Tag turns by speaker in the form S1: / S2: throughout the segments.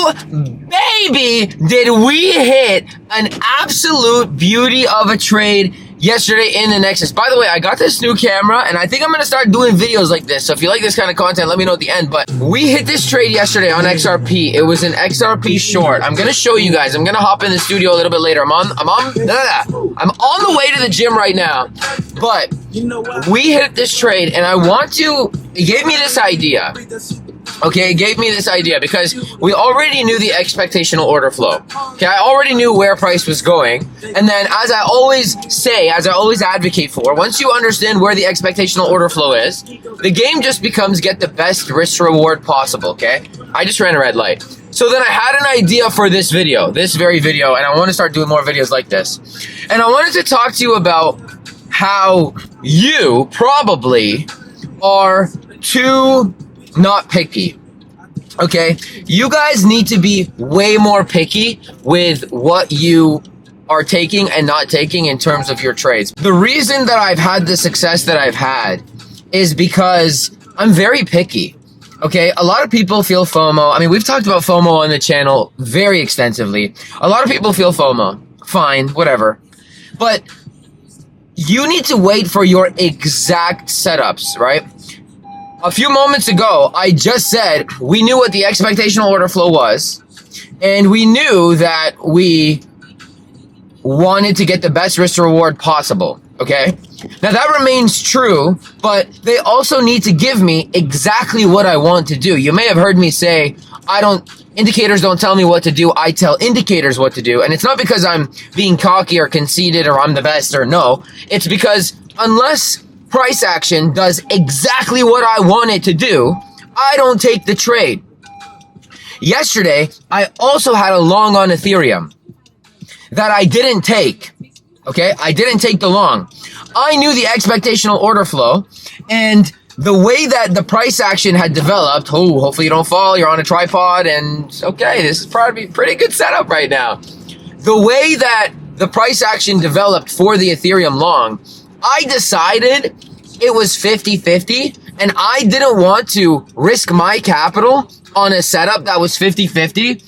S1: Oh, baby, did we hit an absolute beauty of a trade yesterday in the Nexus. By the way, I got this new camera, and I think I'm going to start doing videos like this. So if you like this kind of content, let me know at the end. But we hit this trade yesterday on XRP. It was an XRP short. I'm going to show you guys. I'm going to hop in the studio a little bit later. I'm on the way to the gym right now. But we hit this trade, and it gave me this idea. Okay, it gave me this idea because we already knew the expectational order flow. Okay, I already knew where price was going. And then, as I always say, as I always advocate for, once you understand where the expectational order flow is, the game just becomes get the best risk reward possible, okay? I just ran a red light. So then I had an idea for this very video, and I want to start doing more videos like this. And I wanted to talk to you about how you probably are too not picky. Okay, you guys need to be way more picky with what you are taking and not taking in terms of your trades. The reason that I've had the success that I've had is because I'm very picky. Okay, a lot of people feel FOMO. I mean, we've talked about FOMO on the channel very extensively. A lot of people feel FOMO. Fine, whatever. But you need to wait for your exact setups, right? A few moments ago, I just said we knew what the expectational order flow was, and we knew that we wanted to get the best risk reward possible, okay? Now that remains true, but they also need to give me exactly what I want to do. You may have heard me say, indicators don't tell me what to do, I tell indicators what to do. And it's not because I'm being cocky or conceited or I'm the best or no. It's because unless price action does exactly what I want it to do, I don't take the trade. Yesterday, I also had a long on Ethereum that I didn't take. Okay, I didn't take the long. I knew the expectational order flow, and the way that the price action had developed, hopefully you don't fall, you're on a tripod, and okay, this is probably a pretty good setup right now. The way that the price action developed for the Ethereum long, I decided it was 50-50, and I didn't want to risk my capital on a setup that was 50-50,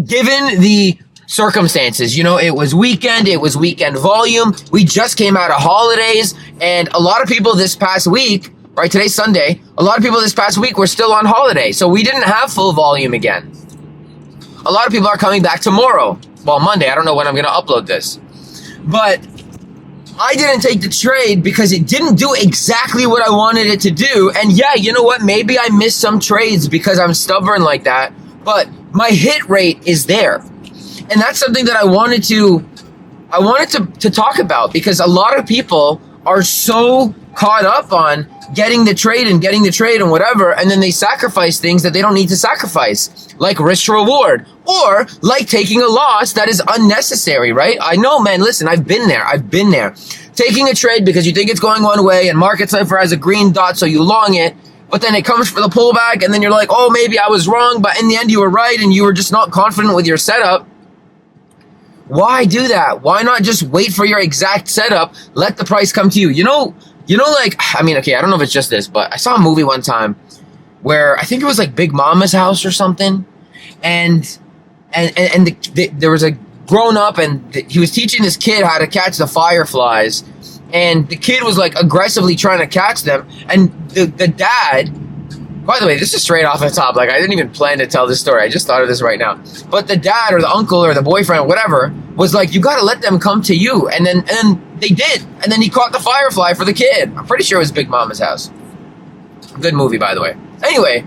S1: given the circumstances. You know, it was weekend volume, we just came out of holidays, and a lot of people this past week, right, today's Sunday, a lot of people this past week were still on holiday, so we didn't have full volume again. A lot of people are coming back tomorrow, well, Monday, I don't know when I'm going to upload this, but I didn't take the trade because it didn't do exactly what I wanted it to do. And yeah, you know what? Maybe I missed some trades because I'm stubborn like that, but my hit rate is there. And that's something that I wanted to talk about, because a lot of people are so caught up on getting the trade and whatever, and then they sacrifice things that they don't need to sacrifice, like risk to reward, or like taking a loss that is unnecessary, right? I know, man, listen, I've been there. Taking a trade because you think it's going one way and market cipher has a green dot, so you long it, but then it comes for the pullback, and then you're like, oh, maybe I was wrong, but in the end you were right, and you were just not confident with your setup. Why do that? Why not just wait for your exact setup, let the price come to you? You know, like, I mean, okay, I don't know if it's just this, but I saw a movie one time where I think it was like Big Mama's House or something, and there was a grown up, and he was teaching this kid how to catch the fireflies, and the kid was like aggressively trying to catch them, and the dad, by the way, this is straight off the top, like I didn't even plan to tell this story, I just thought of this right now, but the dad or the uncle or the boyfriend or whatever was like, you gotta let them come to you, and then they did, and then he caught the firefly for the kid. I'm pretty sure it was Big Mama's House. Good movie, by the way. Anyway,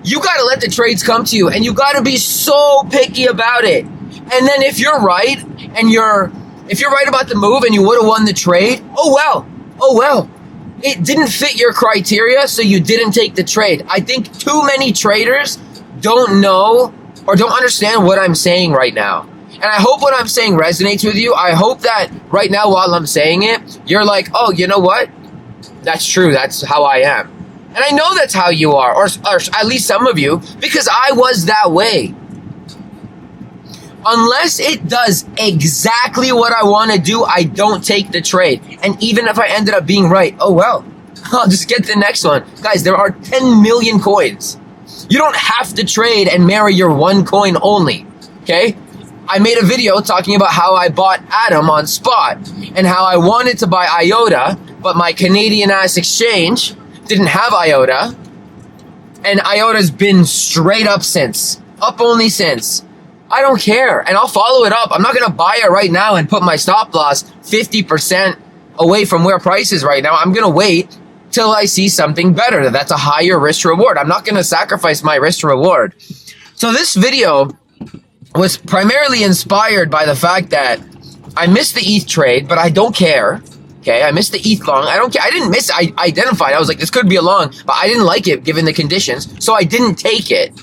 S1: you gotta let the trades come to you, and you gotta be so picky about it. And then if you're right, and if you're right about the move and you would have won the trade, oh well. It didn't fit your criteria, so you didn't take the trade. I think too many traders don't know or don't understand what I'm saying right now. And I hope what I'm saying resonates with you. I hope that right now while I'm saying it, you're like, oh, you know what? That's true. That's how I am. And I know that's how you are, or at least some of you, because I was that way. Unless it does exactly what I want to do, I don't take the trade. And even if I ended up being right, oh well, I'll just get the next one. Guys, there are 10 million coins. You don't have to trade and marry your one coin only, okay? I made a video talking about how I bought Atom on spot and how I wanted to buy IOTA, but my Canadian ass exchange didn't have IOTA, and IOTA's been straight up since, up only since. I don't care, and I'll follow it up. I'm not gonna buy it right now and put my stop loss 50% away from where price is right now. I'm gonna wait till I see something better. That's a higher risk to reward. I'm not gonna sacrifice my risk to reward. So this video was primarily inspired by the fact that I missed the ETH trade, but I don't care. Okay, I missed the ETH long. I don't care. I didn't miss it. I identified. I was like, this could be a long, but I didn't like it given the conditions, so I didn't take it.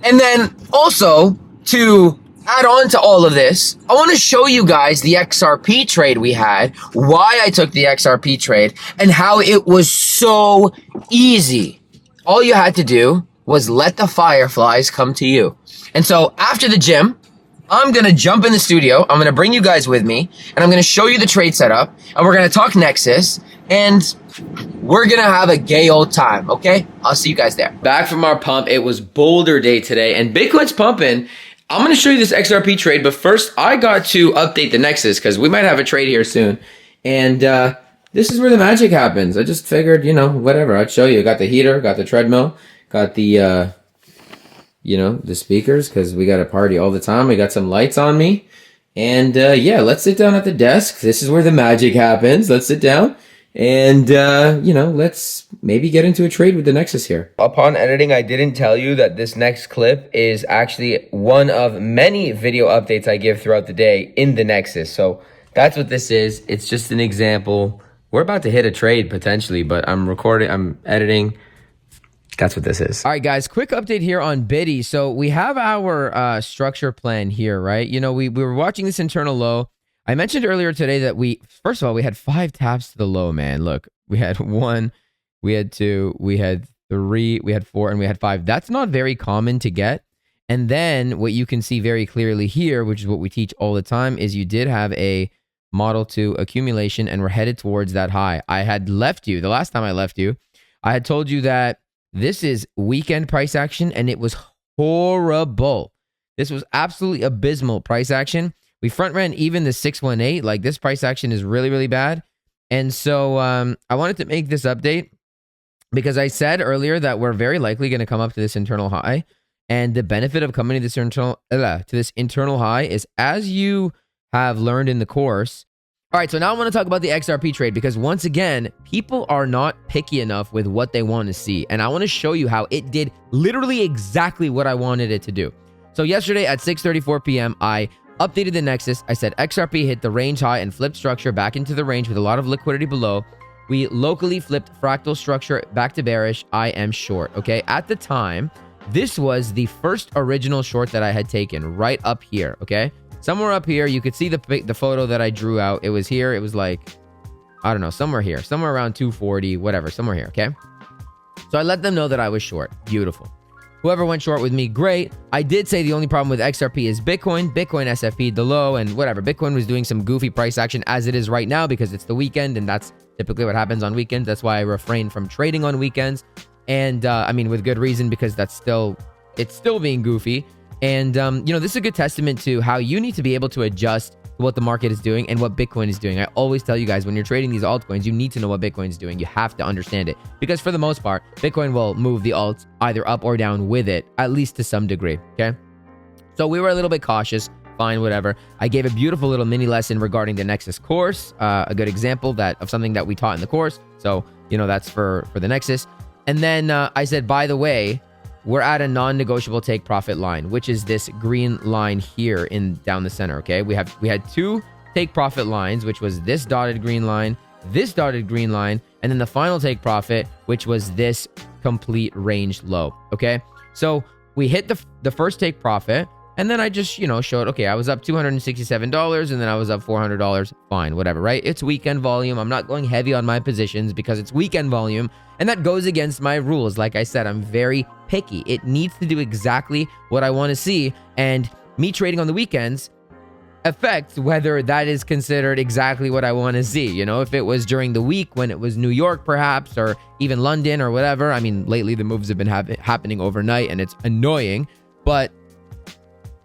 S1: And then also, to add on to all of this, I want to show you guys the XRP trade we had, why I took the XRP trade, and how it was so easy. All you had to do was let the fireflies come to you. And so after the gym, I'm going to jump in the studio. I'm going to bring you guys with me, and I'm going to show you the trade setup, and we're going to talk Nexus, and we're going to have a gay old time, okay? I'll see you guys there. Back from our pump. It was Boulder Day today, and Bitcoin's pumping. I'm going to show you this XRP trade, but first I got to update the Nexus because we might have a trade here soon. And this is where the magic happens. I just figured, you know, whatever. I'd show you. Got the heater, got the treadmill, got the, you know, the speakers because we got a party all the time. We got some lights on me. And yeah, let's sit down at the desk. This is where the magic happens. Let's sit down. And, you know, let's maybe get into a trade with the Nexus here. Upon editing, I didn't tell you that this next clip is actually one of many video updates I give throughout the day in the Nexus. So that's what this is. It's just an example. We're about to hit a trade potentially, but I'm recording, I'm editing. That's what this is. All right, guys, quick update here on Biddy. So we have our structure plan here, right? You know, we were watching this internal low. I mentioned earlier today that first of all, we had 5 taps to the low, man. Look, we had 1, we had 2, we had 3, we had 4, and we had 5. That's not very common to get. And then what you can see very clearly here, which is what we teach all the time, is you did have a model 2 accumulation, and we're headed towards that high. I had left you, the last time I left you, I had told you that this is weekend price action, and it was horrible. This was absolutely abysmal price action. We front ran even the 618. Like, this price action is really, really bad. And so I wanted to make this update because I said earlier that we're very likely going to come up to this internal high. And the benefit of coming to this internal high is, as you have learned in the course. All right, so now I want to talk about the XRP trade because, once again, people are not picky enough with what they want to see. And I want to show you how it did literally exactly what I wanted it to do. So yesterday at 6:34 p.m., I updated the Nexus. I said XRP hit the range high and flipped structure back into the range with a lot of liquidity below. We locally flipped fractal structure back to bearish. I am short, okay? At the time, this was the first original short that I had taken right up here, okay? Somewhere up here, you could see the photo that I drew out. It was here. It was like, I don't know, somewhere here. Somewhere around 240, whatever, somewhere here, okay? So I let them know that I was short. Beautiful. Whoever went short with me, great. I did say the only problem with XRP is Bitcoin. Bitcoin SFP'd the low and whatever. Bitcoin was doing some goofy price action as it is right now because it's the weekend, and that's typically what happens on weekends. That's why I refrain from trading on weekends. And I mean, with good reason, because it's still being goofy. And, you know, this is a good testament to how you need to be able to adjust to what the market is doing and what Bitcoin is doing. I always tell you guys, when you're trading these altcoins, you need to know what Bitcoin is doing. You have to understand it because, for the most part, Bitcoin will move the alts either up or down with it, at least to some degree, okay? So we were a little bit cautious. Fine, whatever. I gave a beautiful little mini lesson regarding the Nexus course, a good example of something that we taught in the course. So, you know, that's for the Nexus. And then I said, by the way, we're at a non-negotiable take profit line, which is this green line here down the center, okay? We had 2 take profit lines, which was this dotted green line, and then the final take profit, which was this complete range low, okay? So we hit the first take profit, and then I just, you know, showed, okay, I was up $267, and then I was up $400. Fine, whatever, right? It's weekend volume. I'm not going heavy on my positions because it's weekend volume, and that goes against my rules. Like I said, I'm very picky. It needs to do exactly what I want to see, and me trading on the weekends,
S2: affects whether that is considered exactly what I want to see. You know, if it was during the week when it was New York perhaps, or even London or whatever. I mean, lately the moves have been happening overnight and it's annoying, but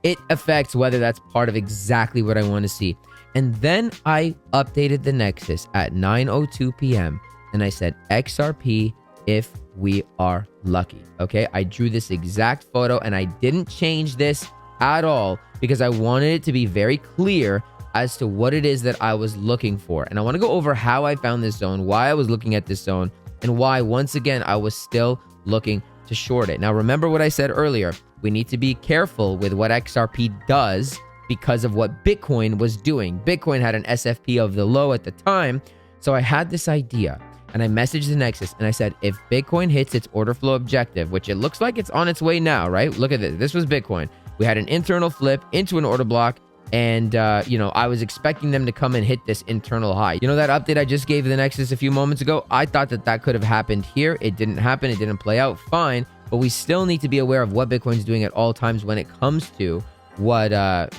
S2: it affects whether that's part of exactly what I want to see. And then I updated the Nexus at 9:02 p.m. and I said XRP if we are lucky. Okay, I drew this exact photo and I didn't change this at all because I wanted it to be very clear as to what it is that I was looking for. And I want to go over how I found this zone, why I was looking at this zone, and why, once again, I was still looking to short it. Now, remember what I said earlier. We need to be careful with what XRP does because of what Bitcoin was doing. Bitcoin had an SFP of the low at the time. So I had this idea and I messaged the Nexus and I said, if Bitcoin hits its order flow objective, which it looks like it's on its way now, right? Look at this. This was Bitcoin. We had an internal flip into an order block. And, I was expecting them to come and hit this internal high. You know, that update I just gave the Nexus a few moments ago, I thought that could have happened here. It didn't happen. It didn't play out fine. But we still need to be aware of what Bitcoin's doing at all times when it comes to what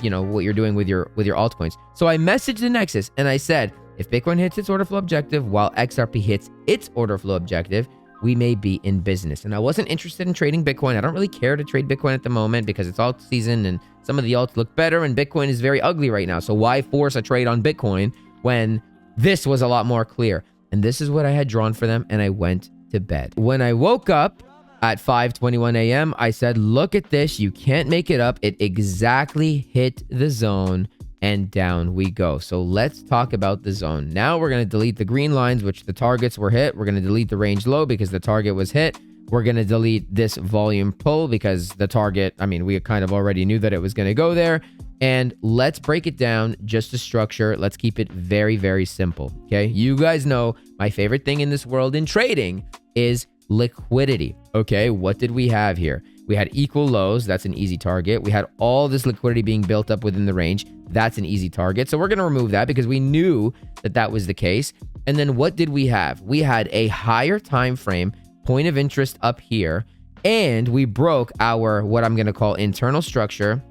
S2: you're doing with your altcoins. So I messaged the Nexus and I said, if Bitcoin hits its order flow objective while XRP hits its order flow objective, we may be in business. And I wasn't interested in trading Bitcoin. I don't really care to trade Bitcoin at the moment because it's alt season and some of the alts look better and Bitcoin is very ugly right now. So why force a trade on Bitcoin when this was a lot more clear? And this is what I had drawn for them and I went to bed. When I woke up at 5:21 a.m., I said, look at this. You can't make it up. It exactly hit the zone and down we go. So let's talk about the zone. Now we're going to delete the green lines, which the targets were hit. We're going to delete the range low because the target was hit. We're going to delete this volume pull because the target, we kind of already knew that it was going to go there. And let's break it down just to structure. Let's keep it very, very simple. Okay. You guys know my favorite thing in this world in trading is liquidity. Okay. What did we have here? We had equal lows. That's an easy target. We had all this liquidity being built up within the range. That's an easy target. So we're going to remove that because we knew that was the case. And then what did we have? We had a higher time frame point of interest up here. And we broke our, what I'm going to call internal structure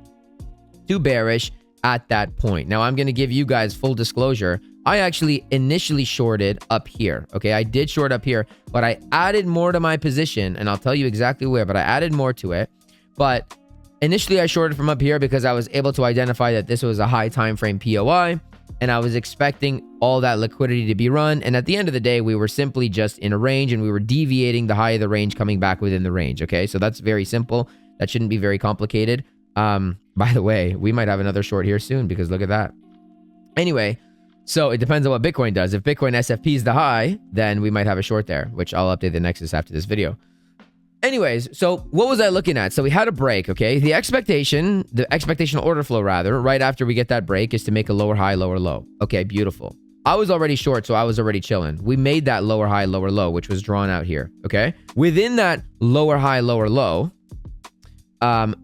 S2: to bearish at that point. Now I'm going to give you guys full disclosure. I actually initially shorted up here. Okay, I did short up here, but I added more to my position and I'll tell you exactly where, but I added more to it. But initially I shorted from up here because I was able to identify that this was a high time frame POI and I was expecting all that liquidity to be run. And at the end of the day, we were simply just in a range and we were deviating the high of the range coming back within the range. Okay, so that's very simple. That shouldn't be very complicated. By the way, we might have another short here soon because look at that. Anyway, so it depends on what Bitcoin does. If Bitcoin SFP is the high, then we might have a short there, which I'll update the Nexus after this video. Anyways, so what was I looking at? So we had a break, okay? The expectational order flow rather, right after we get that break is to make a lower high, lower low. Okay, beautiful. I was already short, so I was already chilling. We made that lower high, lower low, which was drawn out here, okay? Within that lower high, lower low,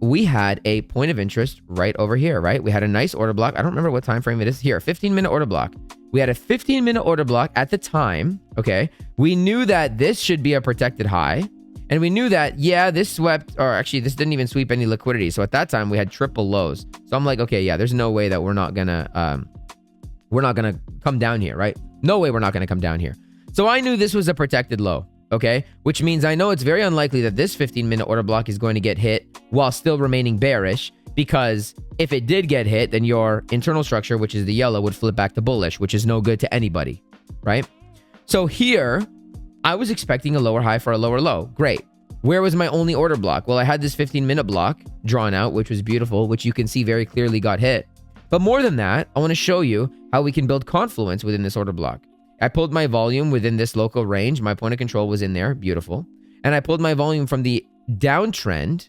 S2: we had a point of interest right over here, right? We had a nice order block. I don't remember what time frame it is here. 15-minute order block. We had a 15-minute order block at the time, okay? We knew that this should be a protected high. And we knew that, yeah, this swept, or actually this didn't even sweep any liquidity. So at that time we had triple lows. So I'm like, okay, yeah, there's no way that we're not gonna come down here, right? No way we're not gonna come down here. So I knew this was a protected low, okay? Which means I know it's very unlikely that this 15-minute order block is going to get hit while still remaining bearish, because if it did get hit, then your internal structure, which is the yellow, would flip back to bullish, which is no good to anybody, right? So here, I was expecting a lower high for a lower low. Great. Where was my only order block? Well, I had this 15-minute block drawn out, which was beautiful, which you can see very clearly got hit. But more than that, I want to show you how we can build confluence within this order block. I pulled my volume within this local range. My point of control was in there. Beautiful. And I pulled my volume from the downtrend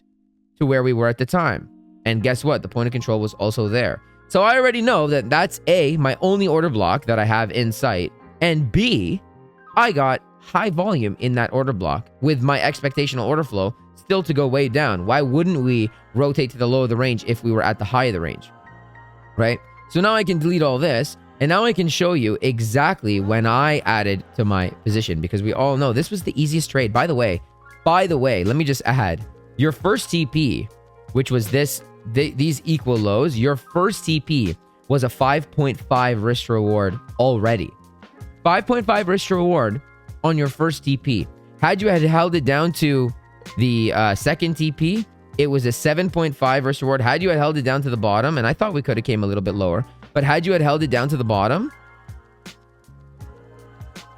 S2: to where we were at the time. And guess what? The point of control was also there. So I already know that that's A, my only order block that I have in sight. And B, I got high volume in that order block with my expectational order flow still to go way down. Why wouldn't we rotate to the low of the range if we were at the high of the range, right? So now I can delete all this and now I can show you exactly when I added to my position, because we all know this was the easiest trade. By the way, let me just add your first TP, which was these equal lows. Your first TP was a 5.5 risk to reward already. 5.5 risk to reward on your first TP. Had you had held it down to the second TP, it was a 7.5 risk reward. Had you had held it down to the bottom, and I thought we could have came a little bit lower, but had you had held it down to the bottom,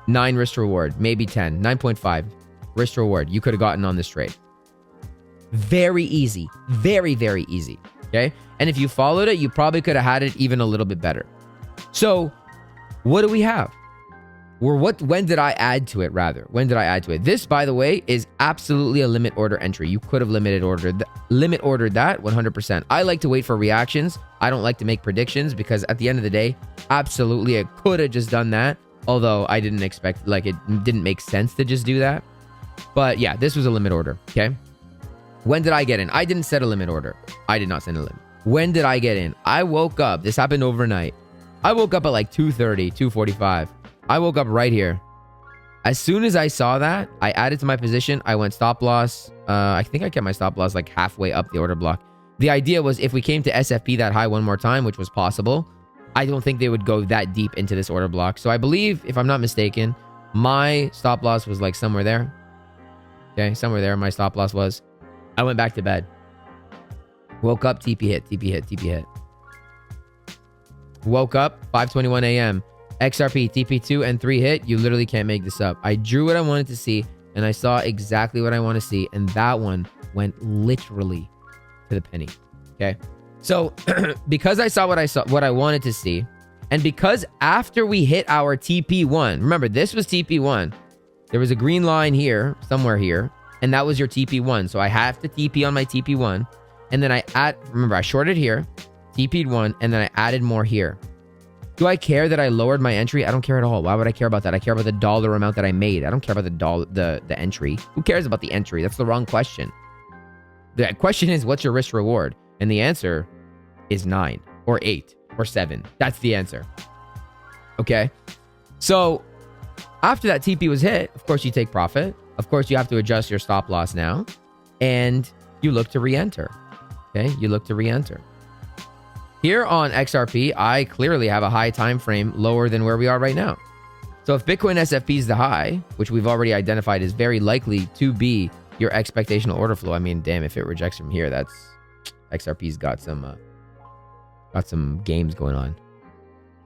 S2: 9 risk reward, maybe 10, 9.5 risk reward you could have gotten on this trade. Very easy. Very, very easy. Okay. And if you followed it, you probably could have had it even a little bit better. So what do we have? When did I add to it rather? When did I add to it? This, by the way, is absolutely a limit order entry. You could have limit ordered that 100%. I like to wait for reactions. I don't like to make predictions because at the end of the day, absolutely, I could have just done that. Although I didn't expect, like, it didn't make sense to just do that. But yeah, this was a limit order. Okay. When did I get in? I didn't set a limit order. I did not set a limit. When did I get in? I woke up. This happened overnight. I woke up at like 2:30, 2:45. I woke up right here. As soon as I saw that, I added to my position. I went stop loss. I think I kept my stop loss like halfway up the order block. The idea was if we came to SFP that high one more time, which was possible, I don't think they would go that deep into this order block. So I believe, if I'm not mistaken, my stop loss was like somewhere there. Okay, somewhere there my stop loss was. I went back to bed. Woke up, TP hit, TP hit, TP hit. Woke up, 5:21 a.m. XRP, TP2 and 3 hit. You literally can't make this up. I drew what I wanted to see, and I saw exactly what I want to see, and that one went literally to the penny. Okay, so because I saw what I wanted to see, and because after we hit our TP1, remember this was TP1. There was a green line here, somewhere here, and that was your TP1. So I have to TP on my TP1, and then remember I shorted here, TP'd 1, and then I added more here. Do I care that I lowered my entry? I don't care at all. Why would I care about that? I care about the dollar amount that I made. I don't care about the entry. Who cares about the entry? That's the wrong question. The question is, what's your risk reward? And the answer is 9 or 8 or 7. That's the answer. Okay. So after that TP was hit, of course you take profit. Of course you have to adjust your stop loss now, and you look to re-enter. Okay. You look to re-enter. Here on XRP, I clearly have a high time frame lower than where we are right now. So if Bitcoin SFP is the high, which we've already identified is very likely to be your expectational order flow. I mean, damn, if it rejects from here, that's XRP's got some games going on.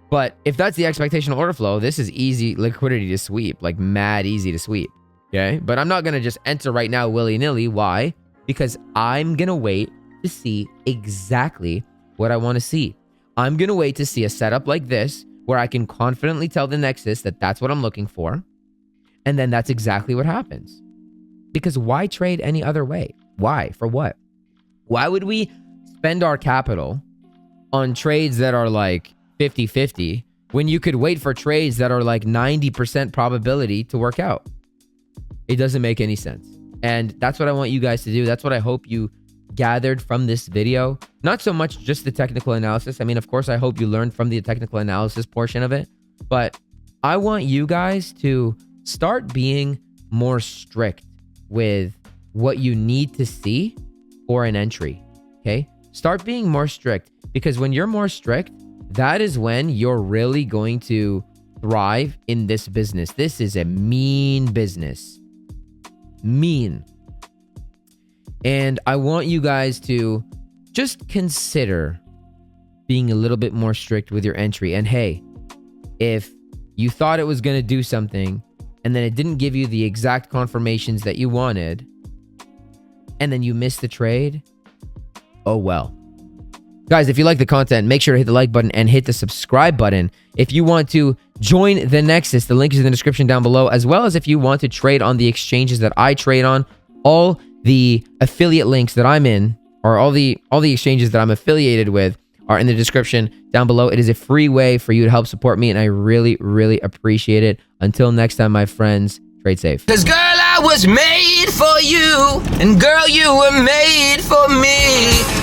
S2: But if that's the expectational order flow, this is easy liquidity to sweep, like mad easy to sweep. Okay, but I'm not gonna just enter right now willy-nilly. Why? Because I'm gonna wait to see exactly what I want to see. I'm going to wait to see a setup like this where I can confidently tell the Nexus that that's what I'm looking for. And then that's exactly what happens. Because why trade any other way? Why? For what? Why would we spend our capital on trades that are like 50-50 when you could wait for trades that are like 90% probability to work out? It doesn't make any sense. And that's what I want you guys to do. That's what I hope you gathered from this video. Not so much just the technical analysis. I mean, of course, I hope you learned from the technical analysis portion of it, but I want you guys to start being more strict with what you need to see for an entry. Okay? Start being more strict, because when you're more strict, that is when you're really going to thrive in this business. This is a mean business. Mean. And I want you guys to just consider being a little bit more strict with your entry. And hey, if you thought it was going to do something and then it didn't give you the exact confirmations that you wanted, and then you missed the trade, oh well. Guys, if you like the content, make sure to hit the like button and hit the subscribe button. If you want to join the Nexus, the link is in the description down below, as well as if you want to trade on the exchanges that I trade on. All the affiliate links that I'm in, or all the exchanges that I'm affiliated with, are in the description down below. It is a free way for you to help support me, and I really, really appreciate it. Until next time, my friends, trade safe.
S1: 'Cause girl, I was made for you, and girl, you were made for me.